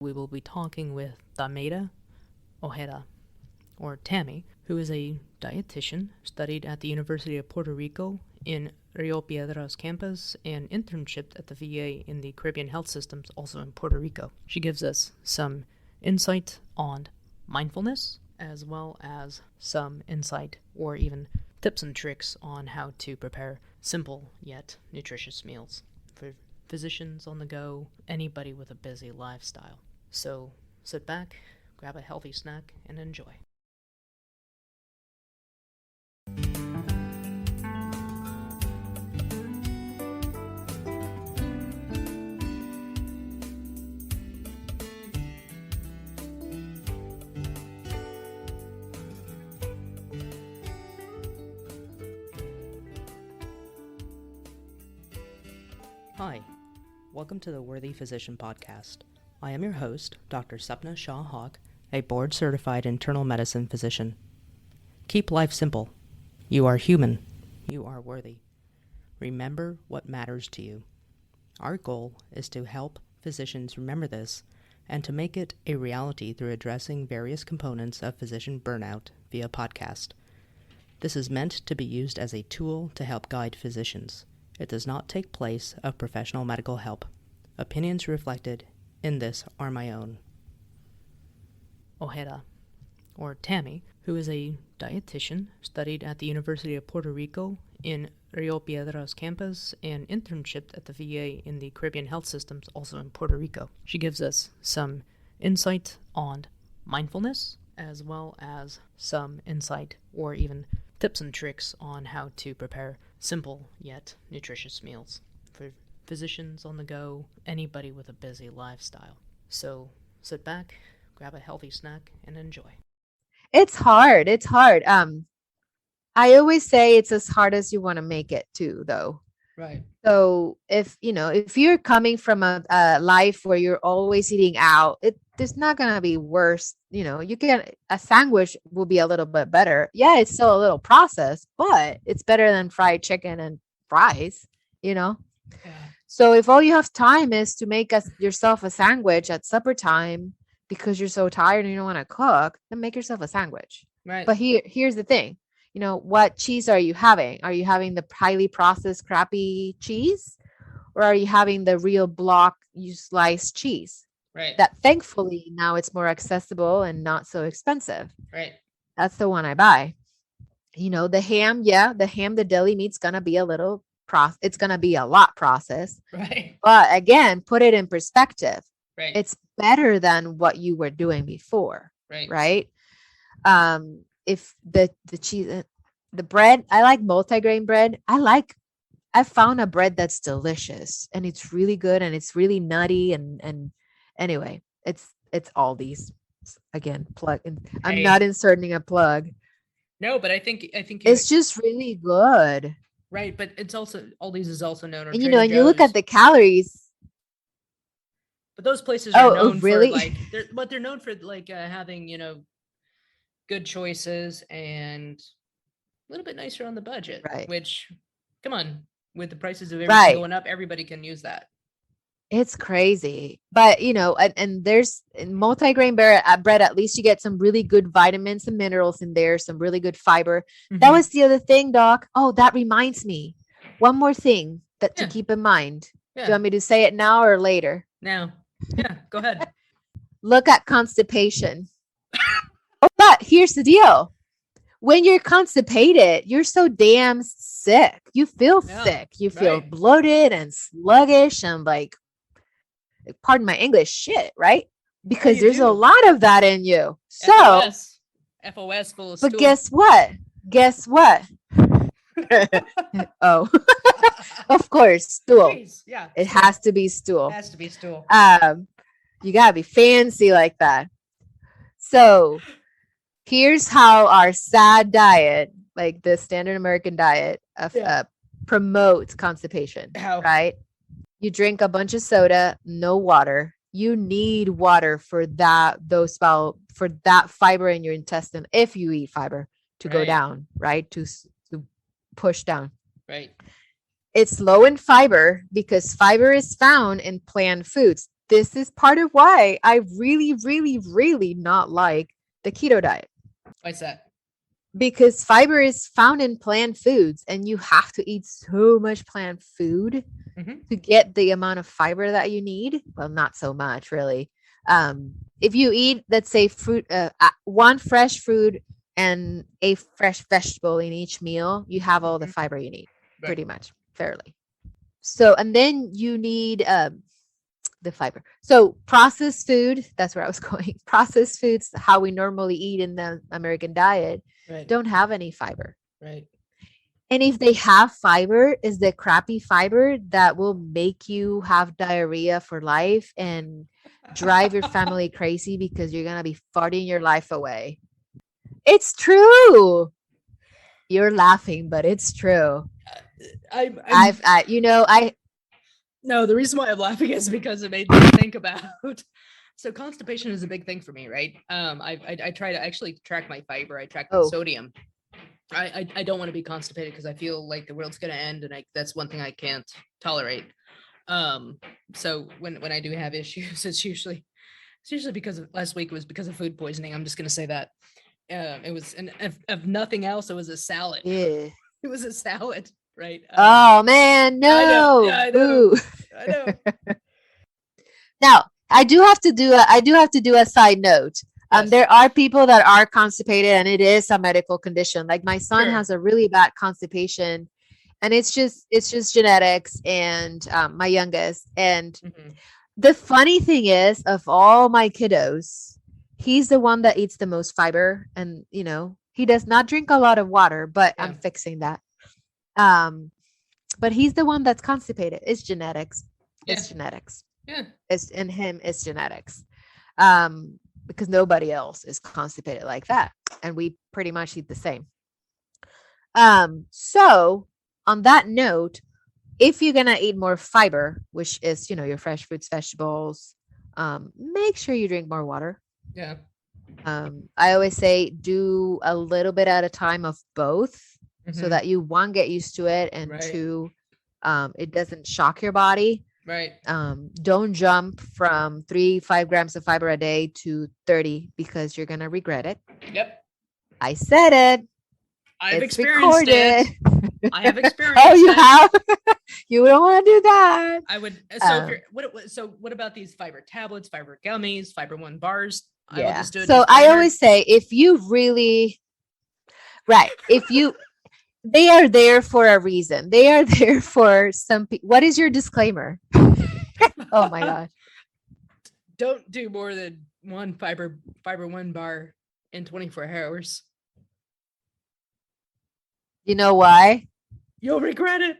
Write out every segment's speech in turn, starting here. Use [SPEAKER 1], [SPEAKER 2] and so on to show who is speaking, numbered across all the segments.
[SPEAKER 1] We will be talking with Tamaire Ojeda, or Tammy, who is a dietitian, studied at the University of Puerto Rico in Rio Piedras campus, and internshiped at the VA in the Caribbean health systems, also in Puerto Rico. She gives us some insight on mindfulness, as well as some insight or even tips and tricks on how to prepare simple yet nutritious meals for physicians on the go, anybody with a busy lifestyle. So sit back, grab a healthy snack, and enjoy. Hi, welcome to the Worthy Physician Podcast. I am your host, Dr. Sapna Shah Haq, a board-certified internal medicine physician. Keep life simple. You are human. You are worthy. Remember what matters to you. Our goal is to help physicians remember this and to make it a reality through addressing various components of physician burnout via podcast. This is meant to be used as a tool to help guide physicians. It does not take place of professional medical help. Opinions reflected in this are my own. Ojeda, or Tammy, who is a dietitian, studied at the University of Puerto Rico in Rio Piedras campus, and internshiped at the VA in the Caribbean health systems, also in Puerto Rico. She gives us some insight on mindfulness, as well as some insight or even tips and tricks on how to prepare simple yet nutritious meals for physicians on the go, anybody with a busy lifestyle. So sit back, grab a healthy snack, and enjoy.
[SPEAKER 2] It's hard. It's hard. I always say it's as hard as you want to make it too, though.
[SPEAKER 1] Right.
[SPEAKER 2] So if you're coming from a life where you're always eating out, it's not gonna be worse. You can a sandwich will be a little bit better. Yeah, it's still a little processed, but it's better than fried chicken and fries.
[SPEAKER 1] Yeah.
[SPEAKER 2] So if all you have time is to make yourself a sandwich at supper time because you're so tired and you don't want to cook, then make yourself a sandwich.
[SPEAKER 1] Right.
[SPEAKER 2] But here's the thing. What cheese are you having? Are you having the highly processed crappy cheese, or are you having the real block you sliced cheese?
[SPEAKER 1] Right.
[SPEAKER 2] That thankfully now it's more accessible and not so expensive.
[SPEAKER 1] Right.
[SPEAKER 2] That's the one I buy. The ham, the deli meat's gonna be it's gonna be a lot processed.
[SPEAKER 1] Right.
[SPEAKER 2] But again, put it in perspective.
[SPEAKER 1] Right.
[SPEAKER 2] It's better than what you were doing before.
[SPEAKER 1] Right.
[SPEAKER 2] Right. If the cheese, the bread, I like multigrain bread. I found a bread that's delicious and it's really good and it's really nutty and anyway, it's Aldi's. Again, plug. I'm not inserting a plug.
[SPEAKER 1] No, but I think
[SPEAKER 2] it's just really good.
[SPEAKER 1] Right, but it's also Aldi's is also known.
[SPEAKER 2] And and you look at the calories.
[SPEAKER 1] But those places are known
[SPEAKER 2] really?
[SPEAKER 1] for they're known for having, good choices and a little bit nicer on the budget.
[SPEAKER 2] Right.
[SPEAKER 1] Which, come on, with the prices of everything going up, everybody can use that.
[SPEAKER 2] It's crazy. But, and there's multigrain bread, at least you get some really good vitamins and minerals in there, some really good fiber. Mm-hmm. That was the other thing, Doc. Oh, that reminds me. One more thing to keep in mind. Yeah. Do you want me to say it now or later?
[SPEAKER 1] Now. Yeah, go ahead.
[SPEAKER 2] Look at constipation. But here's the deal. When you're constipated, you're so damn sick. You feel sick. You feel bloated and sluggish and pardon my English, shit, right? Because there's a lot of that in you. So
[SPEAKER 1] FOS full of
[SPEAKER 2] stool. But guess what? Oh, of course, stool. Please. Yeah, it has to be stool.
[SPEAKER 1] It has to be stool.
[SPEAKER 2] You gotta be fancy like that. So here's how our SAD diet, like the standard American diet, promotes constipation. How? Right? You drink a bunch of soda, no water. You need water for that fiber in your intestine, if you eat fiber, to go down, right? To push down.
[SPEAKER 1] Right.
[SPEAKER 2] It's low in fiber because fiber is found in plant foods. this is part of why I really, really, really not like the keto diet.
[SPEAKER 1] Why's that?
[SPEAKER 2] Because fiber is found in plant foods and you have to eat so much plant food to get the amount of fiber that you need. Well, not so much really. If you eat, let's say, fruit, one fresh fruit and a fresh vegetable in each meal, you have all the fiber you need, pretty much, fairly. So, and then you need the fiber. So processed food, that's where I was going. Processed foods, how we normally eat in the American diet, don't have any fiber.
[SPEAKER 1] Right.
[SPEAKER 2] And if they have fiber, is the crappy fiber that will make you have diarrhea for life and drive your family crazy because you're going to be farting your life away. It's true. You're laughing, but it's true.
[SPEAKER 1] No, the reason why I'm laughing is because it made me think about. So constipation is a big thing for me, right? I try to actually track my fiber. I track my sodium. I don't want to be constipated because I feel like the world's gonna end, and that's one thing I can't tolerate. So when I do have issues, it's usually because of last week. It was because of food poisoning. I'm just gonna say that. It was, and if nothing else, it was a salad.
[SPEAKER 2] Yeah.
[SPEAKER 1] It was a salad. Right.
[SPEAKER 2] Oh man, no.
[SPEAKER 1] I know.
[SPEAKER 2] Now, I do have to do a side note. Yes. There are people that are constipated and it is a medical condition. Like my son has a really bad constipation and it's just genetics, and my youngest. And the funny thing is, of all my kiddos, he's the one that eats the most fiber, and he does not drink a lot of water, but I'm fixing that. But he's the one that's constipated. It's genetics. It's genetics.
[SPEAKER 1] Yeah.
[SPEAKER 2] It's in him. It's genetics. Because nobody else is constipated like that. And we pretty much eat the same. So on that note, if you're going to eat more fiber, which is, your fresh fruits, vegetables, make sure you drink more water.
[SPEAKER 1] Yeah.
[SPEAKER 2] I always say do a little bit at a time of both. So that you, one, get used to it, and two, it doesn't shock your body.
[SPEAKER 1] Right.
[SPEAKER 2] Don't jump from 5 grams of fiber a day to 30 because you're going to regret it.
[SPEAKER 1] Yep.
[SPEAKER 2] I said it.
[SPEAKER 1] I've experienced it. I have experienced
[SPEAKER 2] it. Oh, you have? You don't want to do that.
[SPEAKER 1] I would. So what about these fiber tablets, fiber gummies, Fiber One bars?
[SPEAKER 2] Yeah. I will just do it. So I always say, if you really, they are there for a reason. They are there for some people. What is your disclaimer? Oh my gosh.
[SPEAKER 1] Don't do more than one Fiber One bar in 24 hours.
[SPEAKER 2] You know why?
[SPEAKER 1] You'll regret it.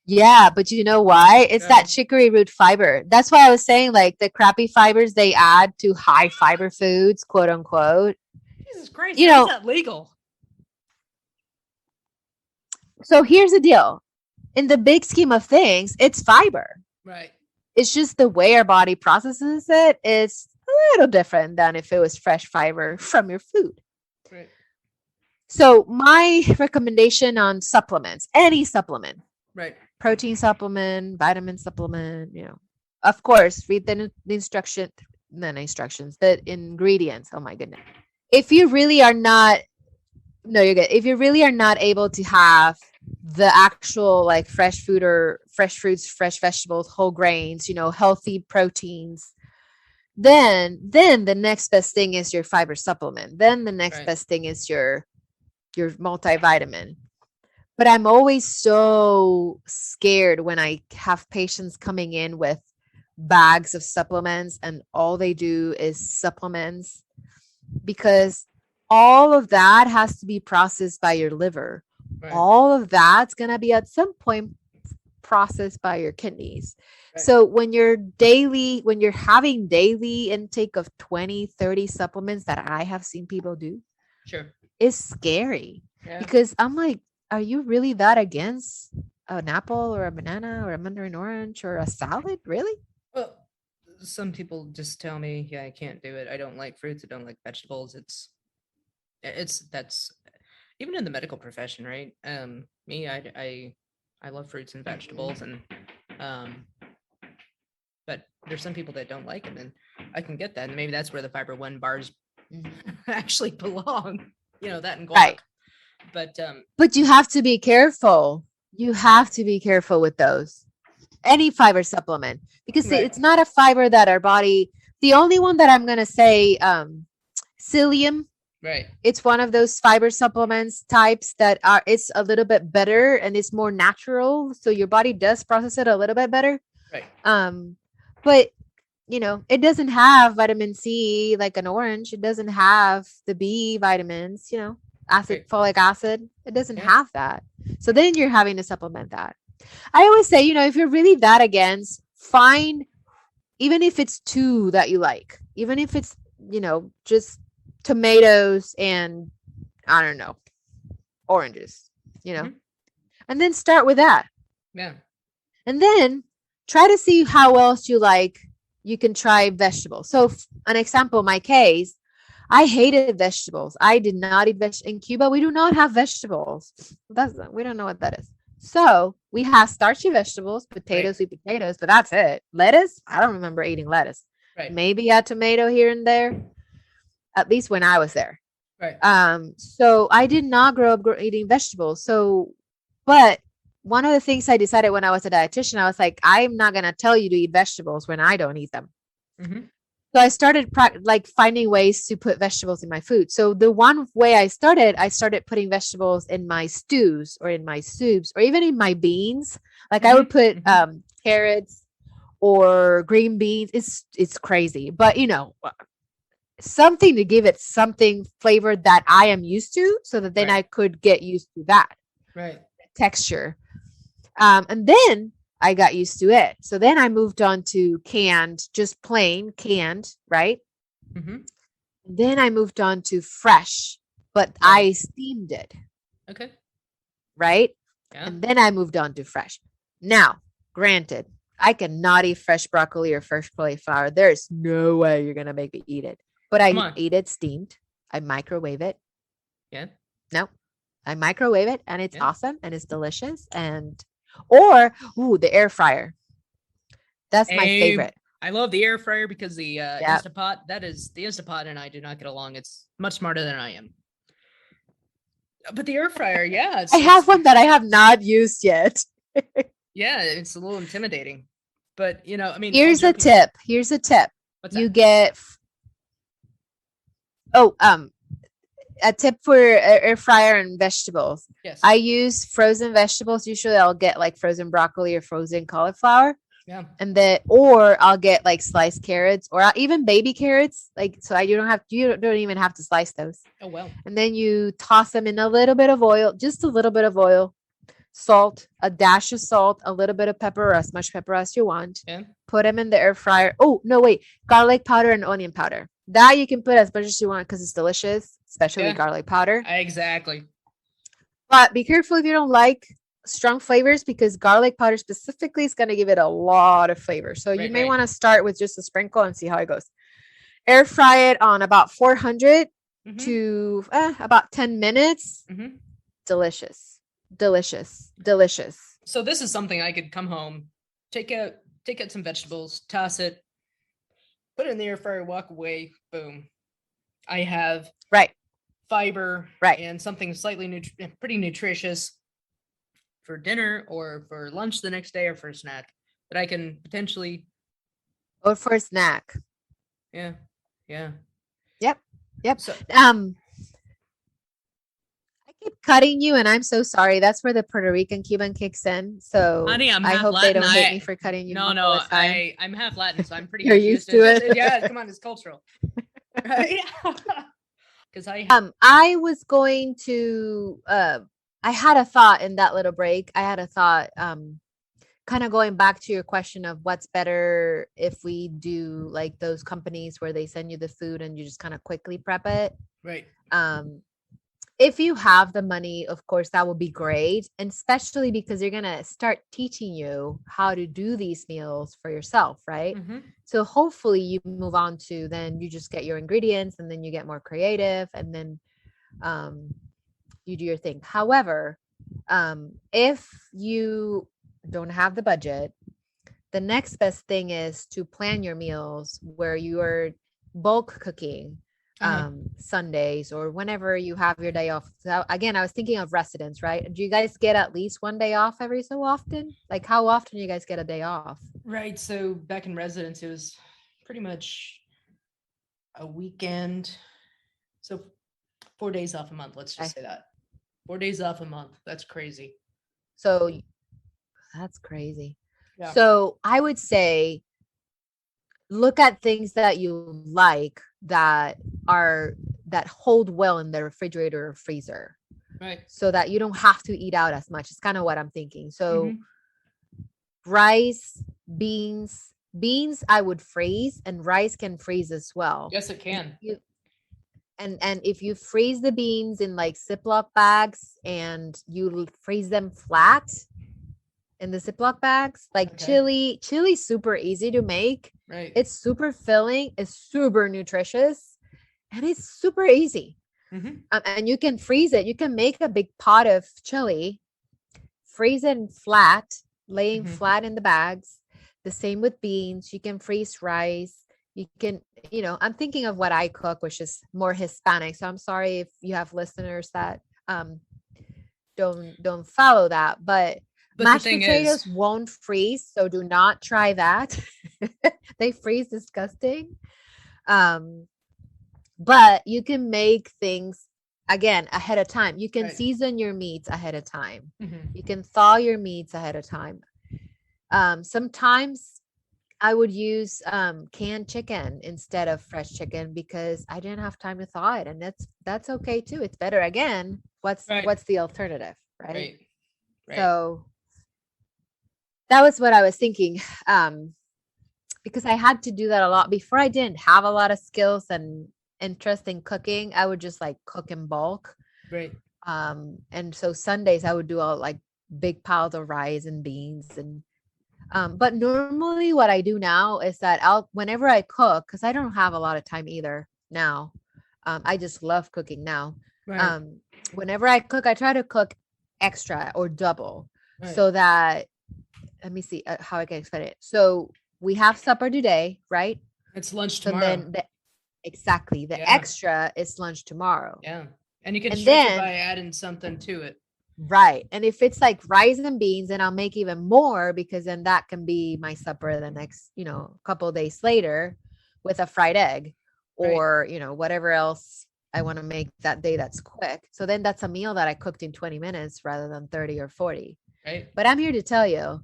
[SPEAKER 2] Yeah, but you know why? It's that chicory root fiber. That's why I was saying, like, the crappy fibers they add to high fiber foods, quote unquote.
[SPEAKER 1] Jesus Christ, how is that legal?
[SPEAKER 2] So here's the deal. In the big scheme of things, it's fiber.
[SPEAKER 1] Right.
[SPEAKER 2] It's just the way our body processes it is a little different than if it was fresh fiber from your food.
[SPEAKER 1] Right.
[SPEAKER 2] So my recommendation on supplements, any supplement,
[SPEAKER 1] right,
[SPEAKER 2] protein supplement, vitamin supplement, of course, read the instructions, the ingredients. Oh my goodness. If you really are not, no, you're good. If you really are not able to have the actual like fresh food or fresh fruits, fresh vegetables, whole grains, healthy proteins, then the next best thing is your fiber supplement. Then the next best thing is your multivitamin. But I'm always so scared when I have patients coming in with bags of supplements and all they do is supplements, because all of that has to be processed by your liver. Right. All of that's going to be at some point processed by your kidneys. Right. So when you're having daily intake of 20, 30 supplements that I have seen people do,
[SPEAKER 1] sure,
[SPEAKER 2] it's scary. Yeah. Because I'm like, are you really that against an apple or a banana or a mandarin orange or a salad? Really?
[SPEAKER 1] Well, some people just tell me, I can't do it. I don't like fruits. I don't like vegetables. That's even in the medical profession, right? Me, I love fruits and vegetables, and but there's some people that don't like them, and I can get that. And maybe that's where the Fiber One bars actually belong. That and guac.
[SPEAKER 2] Right.
[SPEAKER 1] But
[SPEAKER 2] you have to be careful. You have to be careful with those. Any fiber supplement, because it's not a fiber that our body. The only one that I'm gonna say, psyllium.
[SPEAKER 1] Right.
[SPEAKER 2] It's one of those fiber supplements types that it's a little bit better and it's more natural, so your body does process it a little bit better.
[SPEAKER 1] Right.
[SPEAKER 2] But it doesn't have vitamin C like an orange. It doesn't have the B vitamins, folic acid. It doesn't have that. So then you're having to supplement that. I always say, if you're really that against, find, even if it's 2 that you like, even if it's, just tomatoes and I don't know, oranges, and then start with that.
[SPEAKER 1] Yeah.
[SPEAKER 2] And then try to see how else you like. You can try vegetables. So an example, my case, I hated vegetables. I did not eat vegetables. In Cuba, we do not have vegetables. We don't know what that is. So we have starchy vegetables, potatoes, sweet potatoes, but that's it. Lettuce? I don't remember eating lettuce.
[SPEAKER 1] Right.
[SPEAKER 2] Maybe a tomato here and there, at least when I was there.
[SPEAKER 1] Right.
[SPEAKER 2] So I did not grow up eating vegetables. But one of the things I decided when I was a dietitian, I was like, I'm not going to tell you to eat vegetables when I don't eat them. So I started finding ways to put vegetables in my food. So the one way I started putting vegetables in my stews or in my soups or even in my beans. Like I would put carrots or green beans. It's crazy, but something to give it something flavor that I am used to, so that then I could get used to that texture. And then I got used to it. So then I moved on to canned, just plain canned, right? Then I moved on to fresh, but I steamed it.
[SPEAKER 1] Okay.
[SPEAKER 2] Right?
[SPEAKER 1] Yeah.
[SPEAKER 2] And then I moved on to fresh. Now, granted, I cannot eat fresh broccoli or fresh cauliflower. There's no way you're going to make me eat it. But I eat it steamed. I microwave it.
[SPEAKER 1] Yeah.
[SPEAKER 2] No, I microwave it and it's awesome and it's delicious. Or the air fryer. That's my favorite.
[SPEAKER 1] I love the air fryer because the Instapot, the Instapot and I do not get along. It's much smarter than I am. But the air fryer, I
[SPEAKER 2] have one that I have not used yet.
[SPEAKER 1] Yeah, it's a little intimidating. But,
[SPEAKER 2] here's a tip. What's that? You get a tip for air fryer and vegetables.
[SPEAKER 1] Yes.
[SPEAKER 2] I use frozen vegetables. Usually I'll get like frozen broccoli or frozen cauliflower.
[SPEAKER 1] Yeah.
[SPEAKER 2] Or I'll get like sliced carrots or even baby carrots. So you don't even have to slice those.
[SPEAKER 1] Oh, well.
[SPEAKER 2] And then you toss them in a little bit of oil, just a little bit of oil, salt, a dash of salt, a little bit of pepper, as much pepper as you want.
[SPEAKER 1] Yeah.
[SPEAKER 2] Put them in the air fryer. Oh, no, wait. Garlic powder and onion powder. That you can put as much as you want because it's delicious, especially garlic powder.
[SPEAKER 1] Exactly.
[SPEAKER 2] But be careful if you don't like strong flavors, because garlic powder specifically is going to give it a lot of flavor. So you may want to start with just a sprinkle and see how it goes. Air fry it on about 400 to about 10 minutes. Delicious.
[SPEAKER 1] So this is something I could come home, take out some vegetables, toss it, put it in the air fryer, walk away, boom. I have fiber and something slightly pretty nutritious for dinner or for lunch the next day or for a snack that I can potentially.
[SPEAKER 2] Or for a snack.
[SPEAKER 1] Yeah.
[SPEAKER 2] Yep.
[SPEAKER 1] So,
[SPEAKER 2] I keep cutting you and I'm so sorry. That's where the Puerto Rican Cuban kicks in. So
[SPEAKER 1] honey,
[SPEAKER 2] I hope
[SPEAKER 1] Latin.
[SPEAKER 2] they don't hate me for cutting you.
[SPEAKER 1] No, I'm half Latin, so I'm pretty
[SPEAKER 2] You're used to it.
[SPEAKER 1] Yeah, come on, it's cultural. Right? Because
[SPEAKER 2] I was going to I had a thought in that little break. I had a thought kind of going back to your question of what's better if we do like those companies where they send you the food and you just kind of quickly prep it.
[SPEAKER 1] Right.
[SPEAKER 2] If you have the money, of course, that would be great. And especially because you're going to start teaching you how to do these meals for yourself, right? So hopefully you move on to then you just get your ingredients and then you get more creative and then you do your thing. However, if you don't have the budget, The next best thing is to plan your meals where you are bulk cooking Sundays or whenever you have your day off. So again, I was thinking of residents, right? Do you guys get at least one day off every so often? Like how often do you guys get a day off?
[SPEAKER 1] Right. So back in residence, it was pretty much a weekend. So 4 days off a month. Let's just say that 4 days off a month. That's crazy.
[SPEAKER 2] So that's crazy.
[SPEAKER 1] Yeah.
[SPEAKER 2] So I would say look at things that you like that hold well in the refrigerator or freezer.
[SPEAKER 1] Right.
[SPEAKER 2] So that you don't have to eat out as much. It's kind of what I'm thinking. So rice, beans I would freeze, and rice can freeze as well.
[SPEAKER 1] Yes, it can.
[SPEAKER 2] And if you freeze the beans in like Ziploc bags and you freeze them flat in the Ziploc bags, like chili's super easy to make.
[SPEAKER 1] Right.
[SPEAKER 2] It's super filling, it's super nutritious, and it's super easy. And you can freeze it. You can make a big pot of chili, freeze it flat, laying flat in the bags. The same with beans. You can freeze rice. You can, I'm thinking of what I cook, which is more Hispanic. So I'm sorry if you have listeners that don't follow that. But mashed potatoes won't freeze, so do not try that. They freeze disgusting. But you can make things again ahead of time. You can season your meats ahead of time. You can thaw your meats ahead of time. Sometimes I would use canned chicken instead of fresh chicken because I didn't have time to thaw it, and that's okay too. It's better. Again, what's the alternative, right? So that was what I was thinking. Because I had to do that a lot before. I didn't have a lot of skills and interest in cooking. I would just like cook in bulk.
[SPEAKER 1] Right.
[SPEAKER 2] And so Sundays I would do all like big piles of rice and beans and but normally what I do now is that whenever I cook, because I don't have a lot of time either now. I just love cooking now.
[SPEAKER 1] Right.
[SPEAKER 2] Whenever I cook, I try to cook extra or double so that, let me see how I can explain it. So we have supper today, right?
[SPEAKER 1] It's lunch tomorrow.
[SPEAKER 2] So then the extra is lunch tomorrow.
[SPEAKER 1] Yeah. And you can stretch it by adding something to it.
[SPEAKER 2] Right. And if it's like rice and beans, then I'll make even more because then that can be my supper the next, couple of days later with a fried egg or, whatever else I want to make that day that's quick. So then that's a meal that I cooked in 20 minutes rather than 30 or 40.
[SPEAKER 1] Right.
[SPEAKER 2] But I'm here to tell you,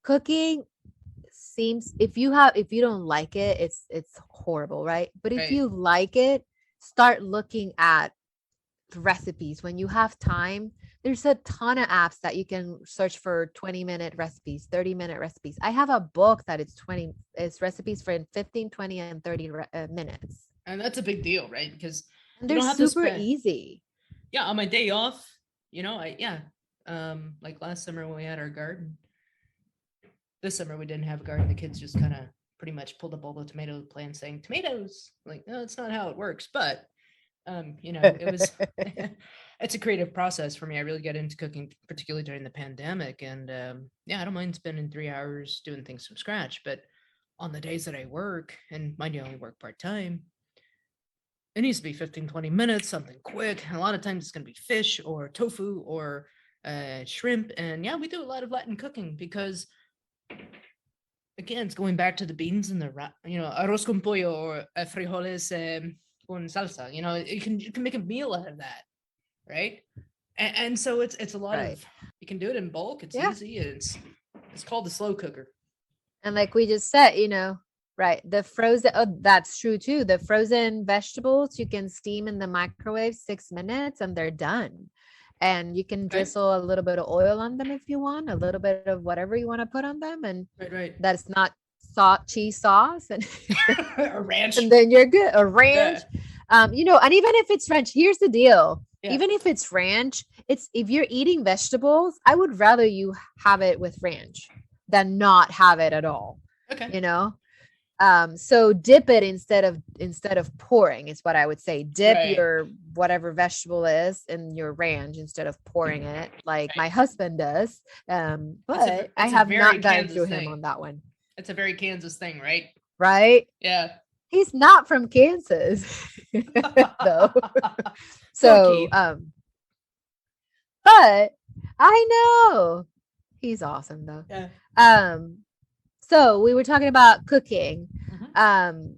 [SPEAKER 2] cooking seems, if you don't like it, it's horrible, right? But if you like it, start looking at recipes when you have time. There's a ton of apps that you can search for 20-minute recipes, 30-minute recipes. I have a book that it's recipes for 15, 20, and 30 minutes.
[SPEAKER 1] And that's a big deal, right? Because
[SPEAKER 2] they're super easy.
[SPEAKER 1] Yeah, on my day off, like last summer when we had our garden. This summer we didn't have a garden. The kids just kind of pretty much pulled up all the tomato plants saying tomatoes. Like, no, that's not how it works. But it was it's a creative process for me. I really got into cooking, particularly during the pandemic. And I don't mind spending 3 hours doing things from scratch. But on the days that I work, and mind you, I only work part-time, it needs to be 15, 20 minutes, something quick. And a lot of times it's going to be fish or tofu or shrimp. And we do a lot of Latin cooking because, again, it's going back to the beans and the arroz con pollo or frijoles con salsa. You can make a meal out of that, right? And so it's a lot of, you can do it in bulk. It's easy. It's called the slow cooker.
[SPEAKER 2] And like we just said, the frozen, that's true too. The frozen vegetables you can steam in the microwave 6 minutes and they're done. And you can drizzle a little bit of oil on them if you want, a little bit of whatever you want to put on them. And that's not cheese sauce and
[SPEAKER 1] a ranch.
[SPEAKER 2] And then you're good. A ranch. And even if it's ranch, here's the deal. Yeah. Even if it's ranch, if you're eating vegetables, I would rather you have it with ranch than not have it at all.
[SPEAKER 1] Okay.
[SPEAKER 2] So dip it instead of pouring is what I would say. Dip
[SPEAKER 3] Right.
[SPEAKER 2] your whatever vegetable is in your ranch instead of pouring it like my
[SPEAKER 3] Right.
[SPEAKER 2] husband does. But I
[SPEAKER 3] it's a
[SPEAKER 2] have
[SPEAKER 3] very
[SPEAKER 2] not gotten
[SPEAKER 3] Kansas
[SPEAKER 2] through
[SPEAKER 3] thing.
[SPEAKER 2] him on that one.
[SPEAKER 3] It's a very Kansas thing, right?
[SPEAKER 2] Right?
[SPEAKER 3] Yeah.
[SPEAKER 2] He's not from Kansas though.
[SPEAKER 3] Poor
[SPEAKER 2] So,
[SPEAKER 3] Keith.
[SPEAKER 2] but I know he's awesome though.
[SPEAKER 3] Yeah.
[SPEAKER 2] So we were talking about cooking.
[SPEAKER 3] Mhm.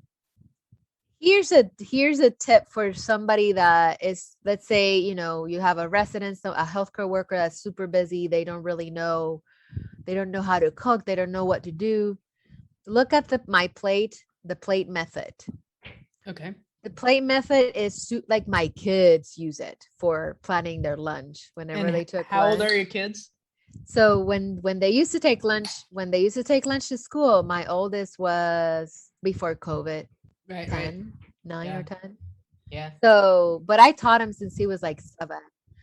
[SPEAKER 2] Here's a tip for somebody that is, let's say, you have a resident, so a healthcare worker that's super busy. They don't know how to cook. They don't know what to do. Look at the plate method.
[SPEAKER 3] Okay.
[SPEAKER 2] The plate method is like my kids use it for planning their lunch whenever
[SPEAKER 3] And
[SPEAKER 2] they took
[SPEAKER 3] how
[SPEAKER 2] lunch.
[SPEAKER 3] old are your kids?
[SPEAKER 2] So when they used to take lunch, to school, my oldest was before COVID,
[SPEAKER 3] Right.
[SPEAKER 2] 10, 9
[SPEAKER 3] Yeah.
[SPEAKER 2] or 10.
[SPEAKER 3] Yeah.
[SPEAKER 2] So, but I taught him since he was like 7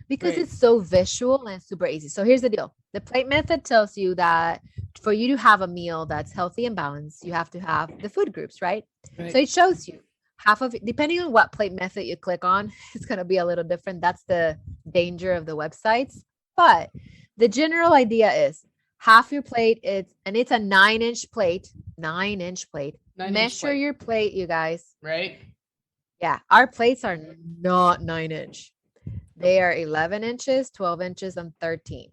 [SPEAKER 2] because
[SPEAKER 3] Right.
[SPEAKER 2] it's so visual and super easy. So here's the deal. The plate method tells you that for you to have a meal that's healthy and balanced, you have to have the food groups, right?
[SPEAKER 3] Right.
[SPEAKER 2] So it shows you half of it, depending on what plate method you click on, it's going to be a little different. That's the danger of the websites. But the general idea is half your plate it's a 9-inch plate. 9-inch plate.
[SPEAKER 3] 9-inch
[SPEAKER 2] Measure
[SPEAKER 3] plate.
[SPEAKER 2] your plate, you guys.
[SPEAKER 3] Right.
[SPEAKER 2] Yeah, our plates are not 9-inch. They are 11 inches, 12 inches, and 13.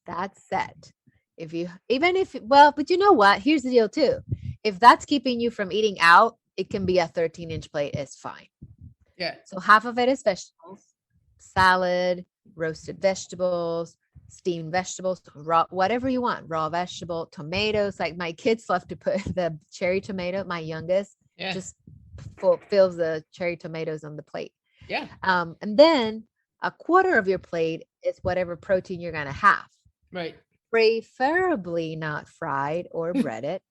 [SPEAKER 2] That's set. But you know what? Here's the deal too. If that's keeping you from eating out, it can be a 13-inch plate. It's fine.
[SPEAKER 3] Yeah.
[SPEAKER 2] So half of it is vegetables, salad, roasted vegetables, steamed vegetables, raw, whatever you want, raw vegetable, tomatoes. Like my kids love to put the cherry tomato, my youngest,
[SPEAKER 3] Yeah.
[SPEAKER 2] just fills the cherry tomatoes on the plate.
[SPEAKER 3] Yeah.
[SPEAKER 2] And then a quarter of your plate is whatever protein you're going to have.
[SPEAKER 3] Right.
[SPEAKER 2] Preferably not fried or breaded.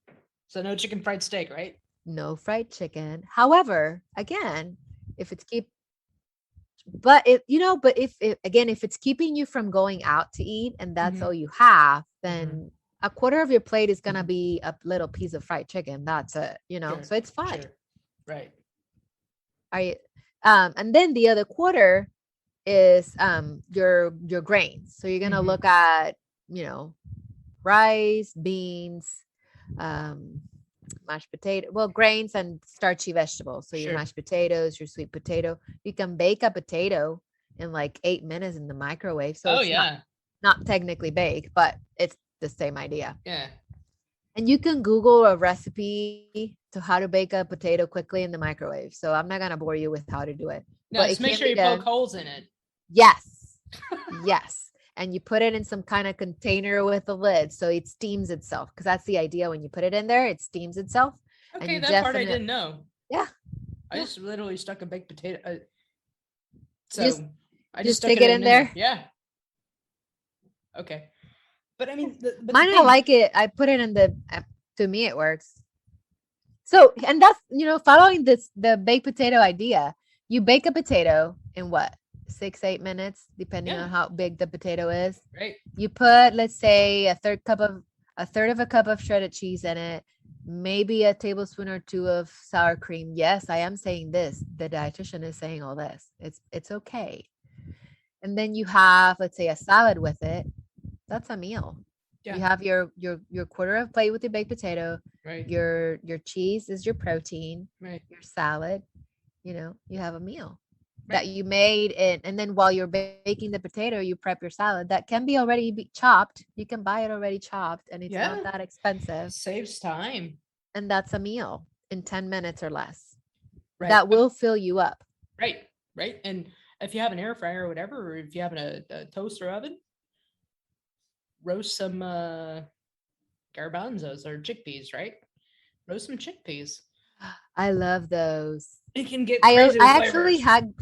[SPEAKER 3] So no chicken fried steak, right?
[SPEAKER 2] No fried chicken. However, again, if it's if it's keeping you from going out to eat and that's
[SPEAKER 3] Mhm.
[SPEAKER 2] all you have, then
[SPEAKER 3] Mhm.
[SPEAKER 2] a quarter of your plate is going to be a little piece of fried chicken. That's it,
[SPEAKER 3] Sure.
[SPEAKER 2] so it's fine.
[SPEAKER 3] Sure. Right.
[SPEAKER 2] Are you, and then the other quarter is your grains. So you're going to
[SPEAKER 3] Mhm.
[SPEAKER 2] look at, rice, beans, mashed potato, grains and starchy vegetables. So your
[SPEAKER 3] Sure.
[SPEAKER 2] mashed potatoes, your sweet potato. You can bake a potato in like 8 minutes in the microwave. So
[SPEAKER 3] Oh
[SPEAKER 2] it's
[SPEAKER 3] yeah.
[SPEAKER 2] not technically baked, but it's the same idea.
[SPEAKER 3] Yeah.
[SPEAKER 2] And you can Google a recipe to how to bake a potato quickly in the microwave. So I'm not going to bore you with how to do it.
[SPEAKER 3] Now
[SPEAKER 2] But
[SPEAKER 3] just
[SPEAKER 2] it
[SPEAKER 3] make
[SPEAKER 2] can
[SPEAKER 3] sure
[SPEAKER 2] be
[SPEAKER 3] you
[SPEAKER 2] done.
[SPEAKER 3] poke holes in it.
[SPEAKER 2] Yes. Yes. And you put it in some kind of container with a lid so it steams itself, because that's the idea. When you put it in there, it steams itself. And
[SPEAKER 3] Okay,
[SPEAKER 2] you
[SPEAKER 3] that part I didn't know.
[SPEAKER 2] Yeah.
[SPEAKER 3] I just literally stuck a baked potato. I
[SPEAKER 2] just
[SPEAKER 3] stuck
[SPEAKER 2] stick it in there?
[SPEAKER 3] Yeah. Okay. But I mean, but
[SPEAKER 2] Mine, I like it. I put it in to me, it works. So, and that's, following the baked potato idea. You bake a potato in what? 6-8 minutes, depending on how big the potato is.
[SPEAKER 3] Right.
[SPEAKER 2] You put, let's say, a third of a cup of shredded cheese in it, maybe a tablespoon or 2 of sour cream. Yes, I am saying this. The dietitian is saying all this. It's okay. And then you have, let's say, a salad with it. That's a meal. Yeah. You have your quarter of plate with your baked potato.
[SPEAKER 3] Right.
[SPEAKER 2] Your cheese is your protein.
[SPEAKER 3] Right.
[SPEAKER 2] Your salad. You have a meal that you made it, and then while you're baking the potato, you prep your salad that can be already chopped. You can buy it already chopped, and it's not that expensive.
[SPEAKER 3] Saves time.
[SPEAKER 2] And that's a meal in 10 minutes or less.
[SPEAKER 3] Right.
[SPEAKER 2] That will fill you up.
[SPEAKER 3] Right. Right. And if you have an air fryer or whatever, or if you have a toaster oven, roast some garbanzos or chickpeas, right? Roast some chickpeas.
[SPEAKER 2] I love those.
[SPEAKER 3] You can get crazy with
[SPEAKER 2] I actually had.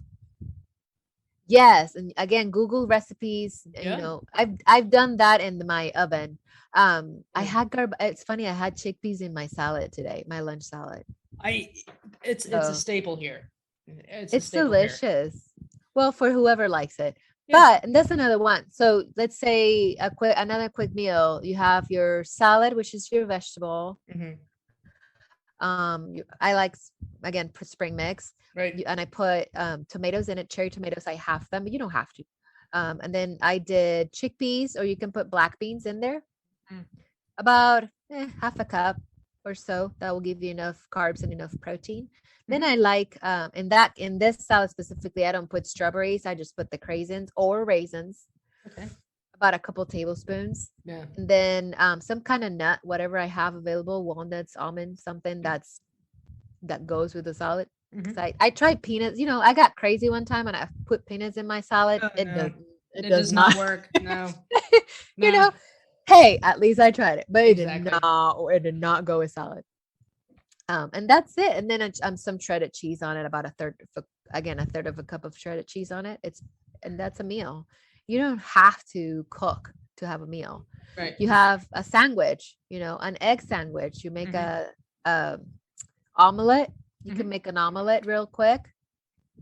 [SPEAKER 2] Yes, and again, Google recipes. Yeah. I've done that in my oven. I had it's funny. I had chickpeas in my salad today, my lunch salad.
[SPEAKER 3] It's a staple here.
[SPEAKER 2] It's delicious. Here. Well, for whoever likes it. Yeah. And that's another one. So let's say another quick meal. You have your salad, which is your vegetable.
[SPEAKER 3] Mm-hmm.
[SPEAKER 2] I like again spring mix,
[SPEAKER 3] Right.
[SPEAKER 2] and I put tomatoes in it, cherry tomatoes. I half them, but you don't have to. And then I did chickpeas, or you can put black beans in there.
[SPEAKER 3] Mm.
[SPEAKER 2] About half a cup or so. That will give you enough carbs and enough protein. Then I like in this salad specifically, I don't put strawberries. I just put the craisins or raisins.
[SPEAKER 3] Okay.
[SPEAKER 2] About a couple tablespoons.
[SPEAKER 3] Yeah.
[SPEAKER 2] And then some kind of nut, whatever I have available, walnuts, almonds, something that goes with the salad.
[SPEAKER 3] Mhm.
[SPEAKER 2] 'Cause I tried peanuts. I got crazy one time and I put peanuts in my salad.
[SPEAKER 3] Oh, no.
[SPEAKER 2] It
[SPEAKER 3] It
[SPEAKER 2] does
[SPEAKER 3] does not
[SPEAKER 2] not
[SPEAKER 3] work. No.
[SPEAKER 2] you
[SPEAKER 3] No.
[SPEAKER 2] know, hey, at least I tried it, but
[SPEAKER 3] Exactly.
[SPEAKER 2] it did not go with salad. And that's it. And then some shredded cheese on it, about a third of a cup of shredded cheese on it. And that's a meal. You don't have to cook to have a meal.
[SPEAKER 3] Right.
[SPEAKER 2] You have a sandwich, an egg sandwich. You make
[SPEAKER 3] Mhm.
[SPEAKER 2] a omelet. You can
[SPEAKER 3] Mhm.
[SPEAKER 2] make an omelet real quick.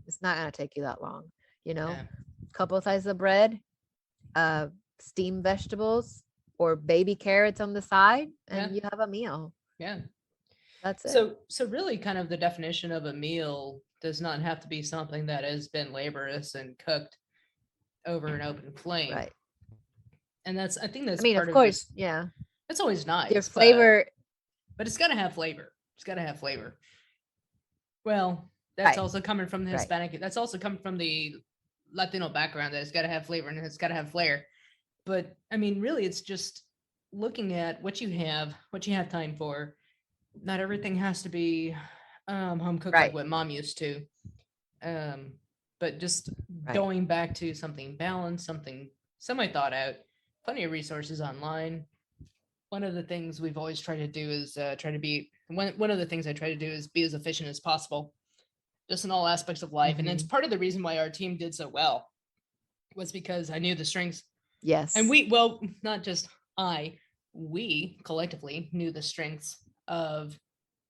[SPEAKER 2] It's not gonna take you that long.
[SPEAKER 3] Yeah.
[SPEAKER 2] Couple slices of bread, steamed vegetables or baby carrots on the side, and
[SPEAKER 3] Yeah.
[SPEAKER 2] you have a meal.
[SPEAKER 3] Yeah.
[SPEAKER 2] That's it.
[SPEAKER 3] So really kind of the definition of a meal does not have to be something that has been laborious and cooked over an open flame.
[SPEAKER 2] Right.
[SPEAKER 3] And I think that's
[SPEAKER 2] I mean,
[SPEAKER 3] part
[SPEAKER 2] of
[SPEAKER 3] of
[SPEAKER 2] course,
[SPEAKER 3] just,
[SPEAKER 2] yeah.
[SPEAKER 3] it's always nice.
[SPEAKER 2] Your flavor,
[SPEAKER 3] but it's gotta have flavor. It's gotta have flavor. Well, that's
[SPEAKER 2] right.
[SPEAKER 3] also coming from the
[SPEAKER 2] Right.
[SPEAKER 3] Hispanic. That's also coming from the Latino background, that it's gotta have flavor and it's gotta have flair. But I mean, really, it's just looking at what you have time for. Not everything has to be home cooked like
[SPEAKER 2] Right.
[SPEAKER 3] what mom used to. But just
[SPEAKER 2] Right.
[SPEAKER 3] going back to something balanced, something semi thought out, plenty of resources online. One of the things we've always tried to do is try to be one of the things I try to do is be as efficient as possible, just in all aspects of life. And it's part of the reason why our team did so well, was because I knew the strengths.
[SPEAKER 2] Yes.
[SPEAKER 3] And not just we collectively knew the strengths of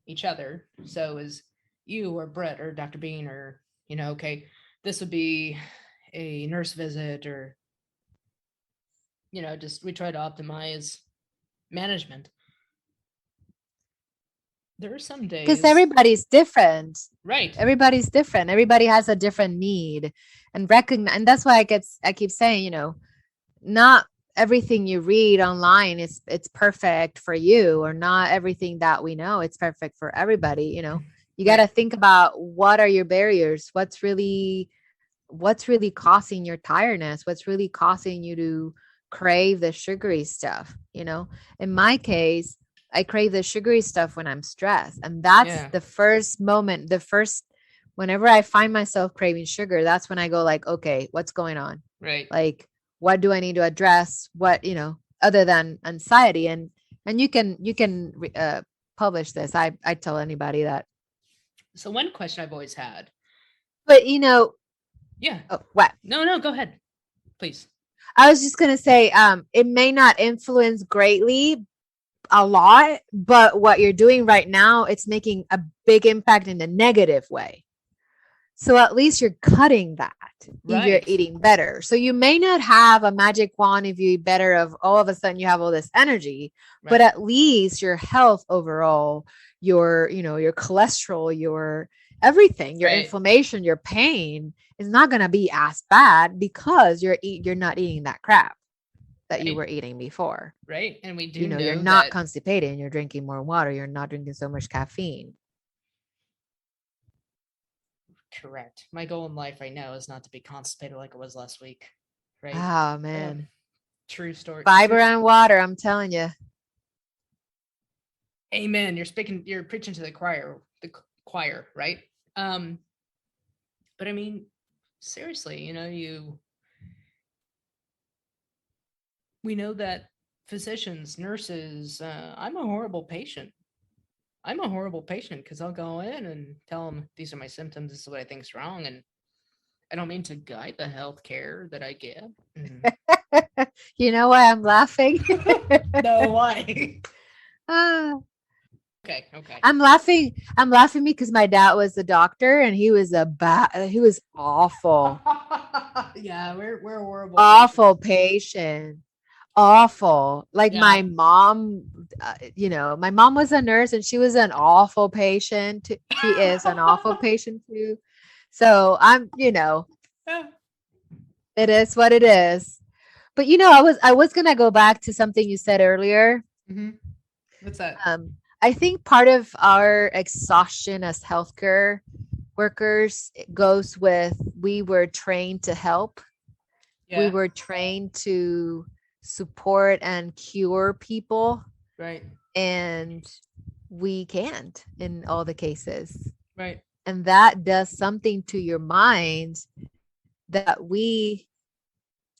[SPEAKER 3] each other. So as you or Brett or Dr. Bean or, okay, this would be a nurse visit, or, just we try to optimize management. There are some days,
[SPEAKER 2] because everybody's different.
[SPEAKER 3] right?
[SPEAKER 2] Everybody's different. Everybody has a different need, and that's why I keep saying, not everything you read online it's perfect for you, or not everything that we know it's perfect for everybody. You got to think about, what are your barriers, what's really causing your tiredness, what's really causing you to crave the sugary stuff. In my case, I crave the sugary stuff when I'm stressed, and that's the first moment, whenever I find myself craving sugar, that's when I go like, okay, what's going on?
[SPEAKER 3] Right.
[SPEAKER 2] Like, what do I need to address? What, other than anxiety? And you can publish this. I tell anybody that.
[SPEAKER 3] So one question I've always had.
[SPEAKER 2] But
[SPEAKER 3] yeah.
[SPEAKER 2] Oh, what?
[SPEAKER 3] No, go ahead, please.
[SPEAKER 2] I was just gonna say, it may not influence greatly a lot, but what you're doing right now, it's making a big impact in a negative way. So at least you're cutting that. Right. You're eating better. So you may not have a magic wand if you eat better, of all of a sudden you have all this energy, but at least your health overall, your cholesterol, your everything, your inflammation, your pain is not going to be as bad, because you're not eating that crap that you were eating before.
[SPEAKER 3] Right. And we do know
[SPEAKER 2] you're not constipated, and you're drinking more water. You're not drinking so much caffeine.
[SPEAKER 3] Correct. My goal in life right now is not to be constipated like it was last week. Right.
[SPEAKER 2] Oh man.
[SPEAKER 3] True story.
[SPEAKER 2] Fiber and water, I'm telling you.
[SPEAKER 3] Amen. You're preaching to the choir, right? But I mean, seriously, we know that physicians, nurses, I'm a horrible patient because I'll go in and tell them, these are my symptoms, this is what I think is wrong, and I don't mean to guide the health care that I get.
[SPEAKER 2] You know why I'm laughing?
[SPEAKER 3] No, why? Okay.
[SPEAKER 2] I'm laughing because my dad was a doctor, and he was awful.
[SPEAKER 3] Yeah, we're horrible.
[SPEAKER 2] Awful patient. awful. Like
[SPEAKER 3] Yeah.
[SPEAKER 2] my mom, my mom was a nurse and she was an awful patient. She is an awful patient too. So
[SPEAKER 3] Yeah.
[SPEAKER 2] it is what it is. But I was gonna go back to something you said earlier.
[SPEAKER 3] Mm-hmm. What's that?
[SPEAKER 2] I think part of our exhaustion as healthcare workers goes with we were trained to help. We
[SPEAKER 3] Yeah.
[SPEAKER 2] were trained to support and cure people,
[SPEAKER 3] Right.
[SPEAKER 2] and we can't in all the cases.
[SPEAKER 3] Right.
[SPEAKER 2] And that does something to your mind that we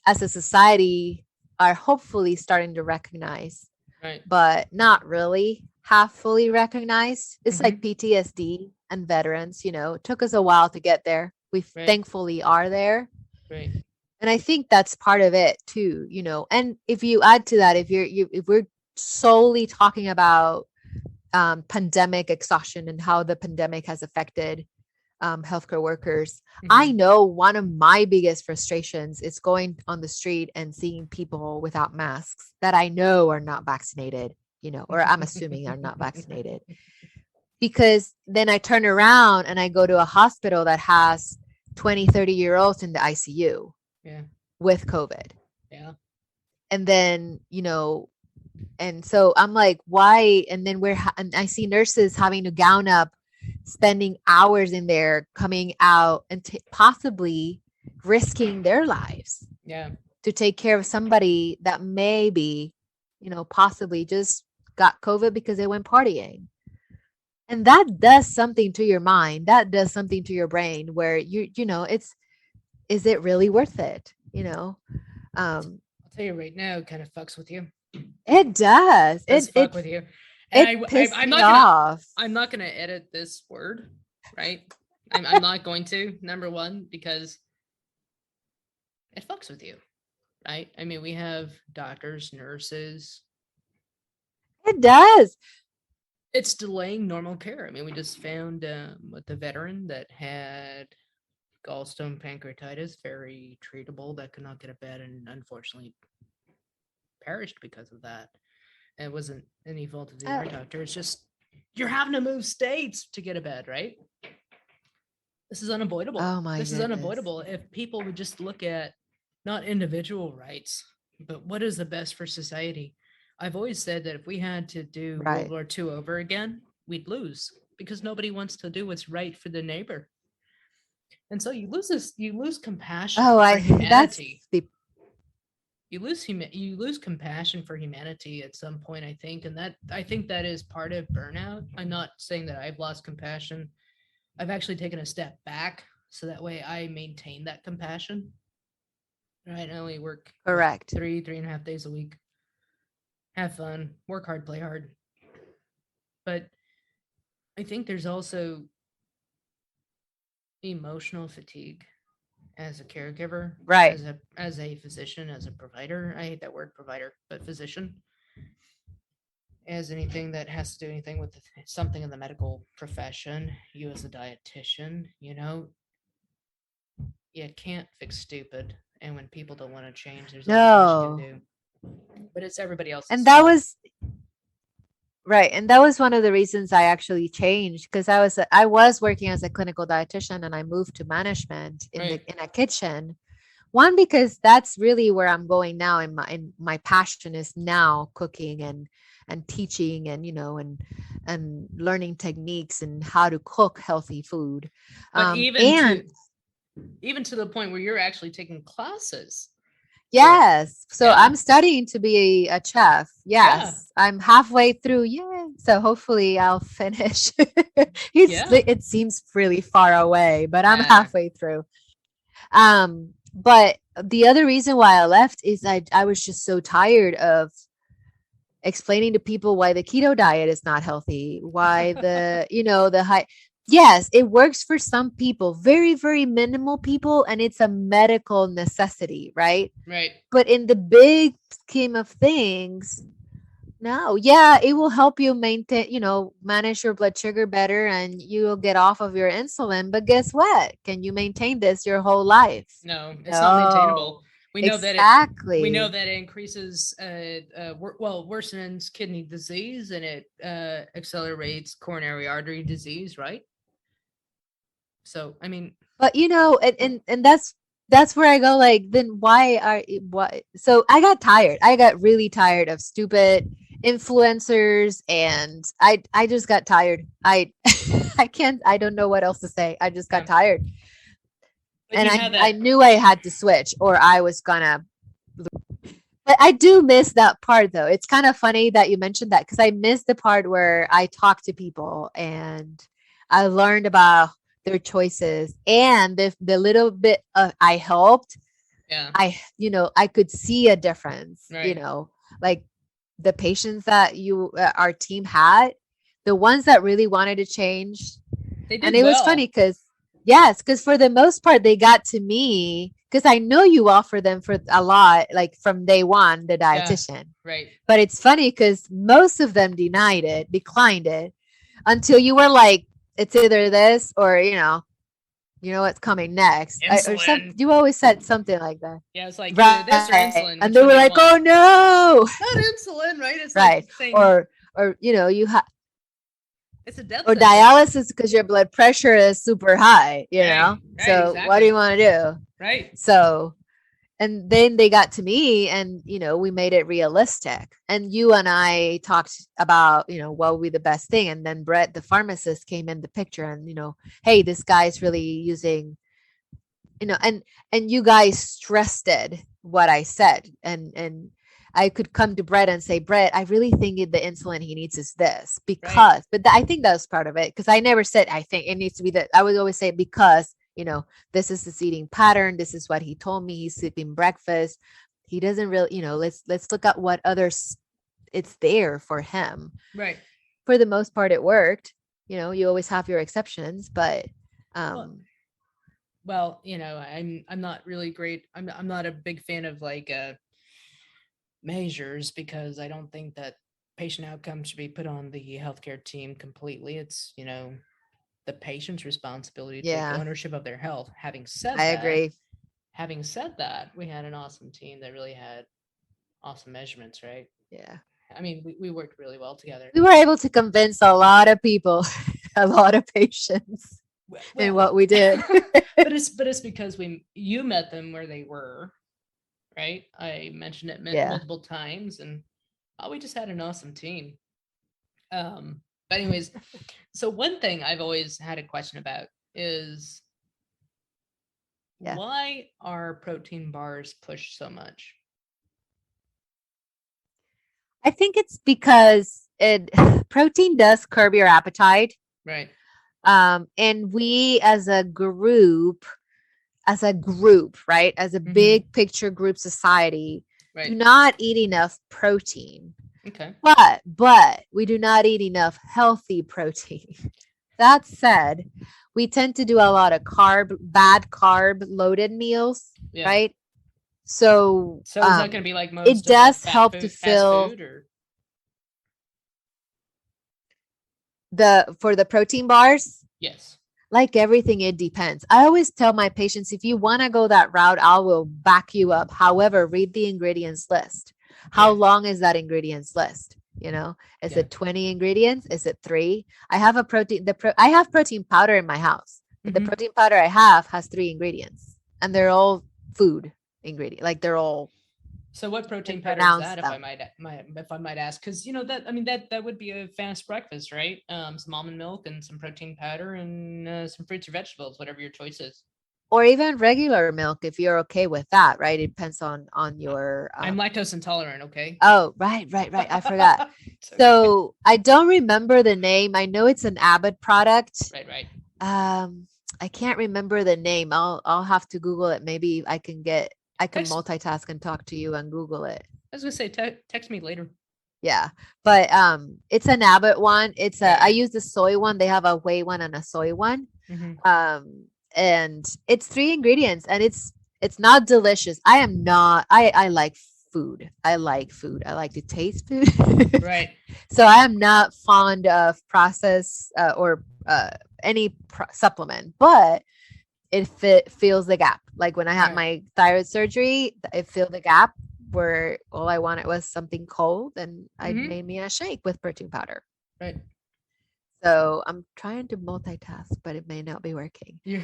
[SPEAKER 2] as a society are hopefully starting to recognize,
[SPEAKER 3] Right.
[SPEAKER 2] but not really half fully recognized. It's like
[SPEAKER 3] Mhm.
[SPEAKER 2] PTSD and veterans, it took us a while to get there. We
[SPEAKER 3] Right.
[SPEAKER 2] thankfully are there.
[SPEAKER 3] Right.
[SPEAKER 2] And I think that's part of it too, and if you add to that, if we're solely talking about pandemic exhaustion and how the pandemic has affected healthcare workers, I
[SPEAKER 3] Mhm.
[SPEAKER 2] know one of my biggest frustrations is going on the street and seeing people without masks that I know are not vaccinated, or I'm assuming are not vaccinated. Because then I turn around and I go to a hospital that has 20, 30-year-olds in the ICU
[SPEAKER 3] Yeah.
[SPEAKER 2] with COVID.
[SPEAKER 3] Yeah.
[SPEAKER 2] And then, and so I'm like, why? And then and I see nurses having to gown up, spending hours in there, coming out and possibly risking their lives
[SPEAKER 3] Yeah.
[SPEAKER 2] to take care of somebody that maybe, possibly just got COVID because they went partying. And that does something to your mind. That does something to your brain where is it really worth it?
[SPEAKER 3] I'll tell you right now, it kind of fucks with you.
[SPEAKER 2] It does.
[SPEAKER 3] Does
[SPEAKER 2] It
[SPEAKER 3] fuck
[SPEAKER 2] it
[SPEAKER 3] with you. And
[SPEAKER 2] it pissed
[SPEAKER 3] I'm
[SPEAKER 2] me
[SPEAKER 3] not gonna
[SPEAKER 2] off.
[SPEAKER 3] I'm not gonna edit this word, right? I'm not going to, number one, because it fucks with you, right? I mean, we have doctors, nurses.
[SPEAKER 2] It does.
[SPEAKER 3] It's delaying normal care. I mean, we just found with a veteran that had gallstone pancreatitis, very treatable, that could not get a bed and unfortunately perished because of that. And it wasn't any fault of the other doctor. It's just you're having to move states to get a bed, right? This is unavoidable.
[SPEAKER 2] Oh my
[SPEAKER 3] This is
[SPEAKER 2] goodness.
[SPEAKER 3] unavoidable. If people would just look at not individual rights, but what is the best for society. I've always said that if we had to do
[SPEAKER 2] Right.
[SPEAKER 3] World War II over again, we'd lose because nobody wants to do what's right for the neighbor. And so you lose compassion
[SPEAKER 2] Oh,
[SPEAKER 3] for
[SPEAKER 2] that's
[SPEAKER 3] humanity.
[SPEAKER 2] the
[SPEAKER 3] You lose compassion for humanity at some point, I think, and I think that is part of burnout. I'm not saying that I've lost compassion. I've actually taken a step back so that way I maintain that compassion. Right? I only work
[SPEAKER 2] correct.
[SPEAKER 3] 3.5 days a week. Have fun, work hard, play hard. But I think there's also emotional fatigue as a caregiver,
[SPEAKER 2] Right.
[SPEAKER 3] as a physician, as a provider. I hate that word provider, but physician. As anything that has to do anything with something in the medical profession, you as a dietitian, you can't fix stupid. And when people don't want to change, there's only so much you can
[SPEAKER 2] No.
[SPEAKER 3] do. But it's everybody else's
[SPEAKER 2] And that
[SPEAKER 3] fault.
[SPEAKER 2] was right. And that was one of the reasons I actually changed, because I was working as a clinical dietitian and I moved to management
[SPEAKER 3] Right.
[SPEAKER 2] in a kitchen. One, because that's really where I'm going now, and my passion is now cooking and teaching and and learning techniques and how to cook healthy food.
[SPEAKER 3] But
[SPEAKER 2] And
[SPEAKER 3] even to the point where you're actually taking classes.
[SPEAKER 2] yes, so
[SPEAKER 3] Yeah.
[SPEAKER 2] I'm studying to be a chef. Yes,
[SPEAKER 3] Yeah.
[SPEAKER 2] I'm halfway through. Yeah, so hopefully I'll finish.
[SPEAKER 3] Yeah.
[SPEAKER 2] It seems really far away, but I'm
[SPEAKER 3] Nah.
[SPEAKER 2] halfway through. But the other reason why I left is I was just so tired of explaining to people why the keto diet is not healthy, why the high. Yes, it works for some people, very, very minimal people, and it's a medical necessity, right?
[SPEAKER 3] Right.
[SPEAKER 2] But in the big scheme of things, no, yeah, it will help you maintain, manage your blood sugar better and you'll get off of your insulin. But guess what? Can you maintain this your whole life?
[SPEAKER 3] No, it's not maintainable. We know
[SPEAKER 2] exactly.
[SPEAKER 3] we know that it increases, worsens kidney disease, and it accelerates coronary artery disease, right? So, I mean,
[SPEAKER 2] But and that's where I go, like, then why? So I got tired. I got really tired of stupid influencers, and I just got tired. I don't know what else to say. I just got tired.
[SPEAKER 3] but
[SPEAKER 2] And
[SPEAKER 3] you had
[SPEAKER 2] I
[SPEAKER 3] that,
[SPEAKER 2] knew I had to switch or I was gonna. But I do miss that part, though. It's kind of funny that you mentioned that, because I miss the part where I talked to people and I learned about their choices, and the little bit I helped,
[SPEAKER 3] yeah,
[SPEAKER 2] I could see a difference,
[SPEAKER 3] right.
[SPEAKER 2] like the patients that our team had, the ones that really wanted to change.
[SPEAKER 3] They
[SPEAKER 2] And
[SPEAKER 3] did
[SPEAKER 2] it was
[SPEAKER 3] well,
[SPEAKER 2] funny because for the most part, they got to me because I know you offer them for a lot, like from day one, the
[SPEAKER 3] yeah,
[SPEAKER 2] dietitian.
[SPEAKER 3] right.
[SPEAKER 2] But it's funny because most of them declined it until you were like, it's either this or, what's coming next.
[SPEAKER 3] Insulin.
[SPEAKER 2] You always said something like that.
[SPEAKER 3] Yeah, it's like either this or
[SPEAKER 2] Right.
[SPEAKER 3] insulin.
[SPEAKER 2] And
[SPEAKER 3] Which
[SPEAKER 2] they
[SPEAKER 3] one
[SPEAKER 2] were
[SPEAKER 3] do you
[SPEAKER 2] like,
[SPEAKER 3] want?
[SPEAKER 2] oh no.
[SPEAKER 3] Not insulin, right? It's
[SPEAKER 2] Right.
[SPEAKER 3] like saying
[SPEAKER 2] Or you have,
[SPEAKER 3] it's a death
[SPEAKER 2] or
[SPEAKER 3] sentence.
[SPEAKER 2] dialysis because your blood pressure is super high,
[SPEAKER 3] Right,
[SPEAKER 2] So
[SPEAKER 3] exactly.
[SPEAKER 2] what do you want to do?
[SPEAKER 3] Right.
[SPEAKER 2] So, and then they got to me and, we made it realistic. And you and I talked about, what would be the best thing. And then Brett, the pharmacist, came in the picture and, hey, this guy's really using, and you guys stressed it, what I said. And I could come to Brett and say, Brett, I really think the insulin he needs is this because,
[SPEAKER 3] Right.
[SPEAKER 2] but I think that was part of it. Because I never said, I think it needs to be that. I would always say, because, this is his eating pattern. This is what he told me. He's sleeping breakfast. He doesn't really, let's look at what others it's there for him.
[SPEAKER 3] Right.
[SPEAKER 2] For the most part, it worked. You always have your exceptions, but,
[SPEAKER 3] well, I'm not really great. I'm not a big fan of like measures, because I don't think that patient outcomes should be put on the healthcare team completely. It's, the patient's responsibility to take
[SPEAKER 2] yeah,
[SPEAKER 3] ownership of their health.
[SPEAKER 2] I agree.
[SPEAKER 3] Having said that, we had an awesome team that really had awesome measurements, right?
[SPEAKER 2] Yeah.
[SPEAKER 3] I mean, we worked really well together.
[SPEAKER 2] We were able to convince a lot of people, a lot of patients in what we did.
[SPEAKER 3] but it's because you met them where they were, right? I mentioned it
[SPEAKER 2] Yeah.
[SPEAKER 3] multiple times, and we just had an awesome team. But anyways, so one thing I've always had a question about is
[SPEAKER 2] Yeah.
[SPEAKER 3] why are protein bars pushed so much?
[SPEAKER 2] I think it's because protein does curb your appetite.
[SPEAKER 3] Right.
[SPEAKER 2] And we as a group, right? As a big picture group society, do not eat enough protein.
[SPEAKER 3] Okay.
[SPEAKER 2] But we do not eat enough healthy protein. That said, we tend to do a lot of bad carb loaded meals, right? So
[SPEAKER 3] is that going to be like most?
[SPEAKER 2] It does help to fill for the protein bars.
[SPEAKER 3] Yes.
[SPEAKER 2] Like everything, it depends. I always tell my patients, if you want to go that route, I will back you up. However, read the ingredients list. How long is that ingredients list? Is it 20 ingredients? Is it 3? I have a protein. I have protein powder in my house, but the protein powder I have has 3 ingredients, and they're all food ingredient. Like they're all.
[SPEAKER 3] So what protein powder is that, if I might ask? Because that would be a fast breakfast, right? Some almond milk and some protein powder and some fruits or vegetables, whatever your choice is.
[SPEAKER 2] Or even regular milk, if you're okay with that, right? It depends on your.
[SPEAKER 3] I'm lactose intolerant. Okay.
[SPEAKER 2] Oh, right. I forgot. So I don't remember the name. I know it's an Abbott product.
[SPEAKER 3] Right.
[SPEAKER 2] I can't remember the name. I'll have to Google it. Maybe I can multitask and talk to you and Google it.
[SPEAKER 3] I was gonna say, text me later.
[SPEAKER 2] Yeah, but it's an Abbott one. I use the soy one. They have a whey one and a soy one. And it's 3 ingredients, and it's not delicious. I like food. I like to taste food.
[SPEAKER 3] Right.
[SPEAKER 2] So I am not fond of processed or any supplement, but fills the gap. Like when I had my thyroid surgery, it filled the gap where all I wanted was something cold, and I made me a shake with protein powder.
[SPEAKER 3] Right.
[SPEAKER 2] So I'm trying to multitask, but it may not be working
[SPEAKER 3] You're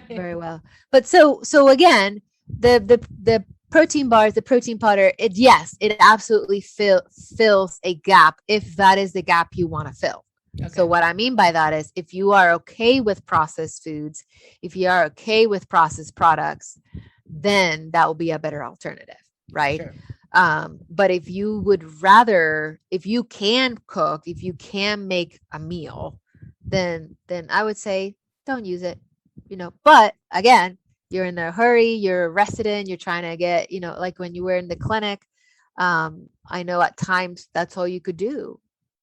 [SPEAKER 2] very well. But so again, the protein bars, the protein powder, it absolutely fills a gap if that is the gap you want to fill. Okay. So what I mean by that is if you are okay with processed foods, if you are okay with processed products, then that will be a better alternative, right? Sure. But if you would rather, if you can cook, if you can make a meal, then I would say don't use it, but again, you're in a hurry, you're a resident, you're trying to get, like when you were in the clinic, I know at times that's all you could do,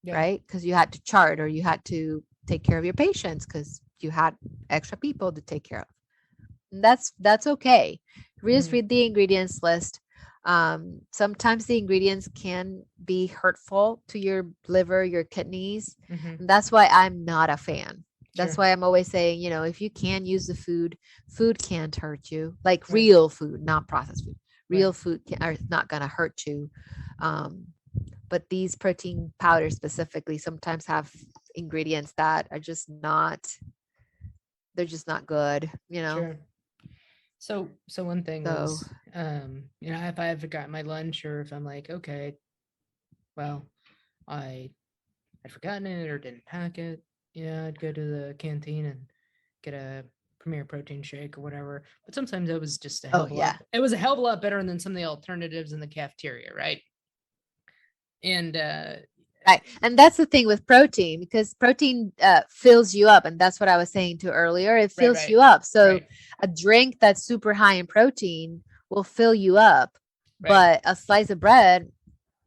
[SPEAKER 2] right? Because you had to chart or you had to take care of your patients because you had extra people to take care of. And that's okay. Just read the ingredients list. Sometimes the ingredients can be hurtful to your liver, your kidneys. And that's why I'm not a fan. That's why I'm always saying, if you can use the food can't hurt you. Like real food, not processed food. Real food are not going to hurt you. But these protein powders specifically sometimes have ingredients that are just not, they're just not good,
[SPEAKER 3] Sure. So one thing is, if I forgot my lunch, or if I'm like, okay, well, I'd forgotten it or didn't pack it, I'd go to the canteen and get a Premier protein shake or whatever. But sometimes it was just a hell of a lot. It was a hell of a lot better than some of the alternatives in the cafeteria, right? And
[SPEAKER 2] right. And that's the thing with protein, because protein fills you up. And that's what I was saying to earlier. It fills you up. So a drink that's super high in protein will fill you up, but a slice of bread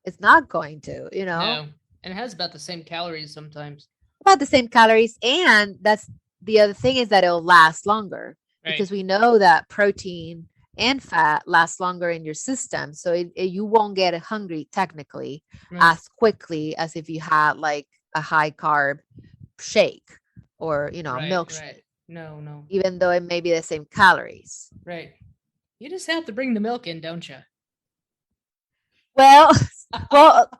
[SPEAKER 2] is not going to,
[SPEAKER 3] No. And it has about the same calories sometimes.
[SPEAKER 2] About the same calories. And that's the other thing, is that it'll last longer because we know that protein and fat lasts longer in your system. So you won't get hungry technically as quickly as if you had like a high carb shake or, a milkshake.
[SPEAKER 3] No.
[SPEAKER 2] Even though it may be the same calories.
[SPEAKER 3] Right. You just have to bring the milk in, don't you?
[SPEAKER 2] Well,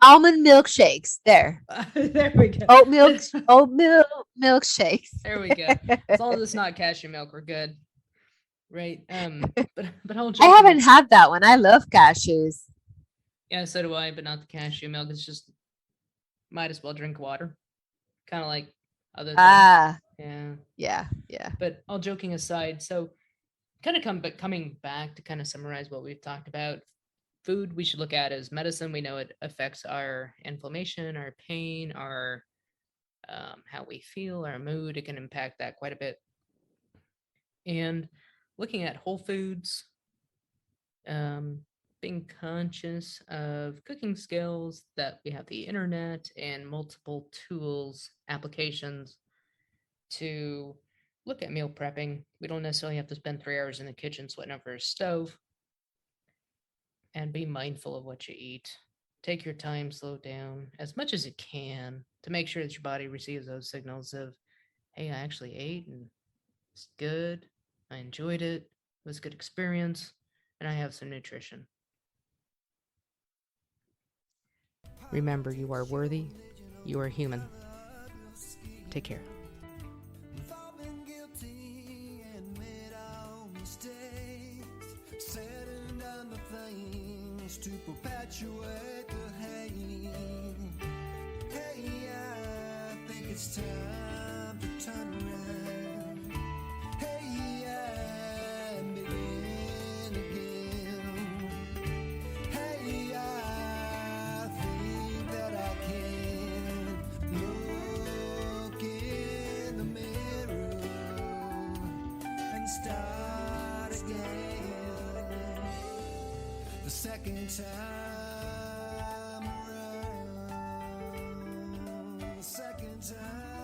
[SPEAKER 2] almond milkshakes. There
[SPEAKER 3] we go.
[SPEAKER 2] Oatmeal milkshakes.
[SPEAKER 3] There we go. As long as it's not cashew milk, we're good. Right. But
[SPEAKER 2] I haven't had that one. I love cashews.
[SPEAKER 3] Yeah, so do I, but not the cashew milk. It's just, might as well drink water. Kind of like other things.
[SPEAKER 2] Yeah.
[SPEAKER 3] But all joking aside, so kind of coming back to kind of summarize what we've talked about. Food we should look at as medicine. We know it affects our inflammation, our pain, our how we feel, our mood. It can impact that quite a bit. And looking at whole foods, being conscious of cooking skills, that we have the internet and multiple tools, applications to look at meal prepping. We don't necessarily have to spend 3 hours in the kitchen sweating over a stove. And be mindful of what you eat. Take your time, slow down as much as you can to make sure that your body receives those signals of, hey, I actually ate and it's good. I enjoyed it. It was a good experience. And I have some nutrition.
[SPEAKER 1] Remember, you are worthy. You are human. Take care.
[SPEAKER 4] To perpetuate the hate. Hey, I think it's time to turn around. Hey, and begin again. Hey, I think that I can look in the mirror and start again. The second time around, the second time.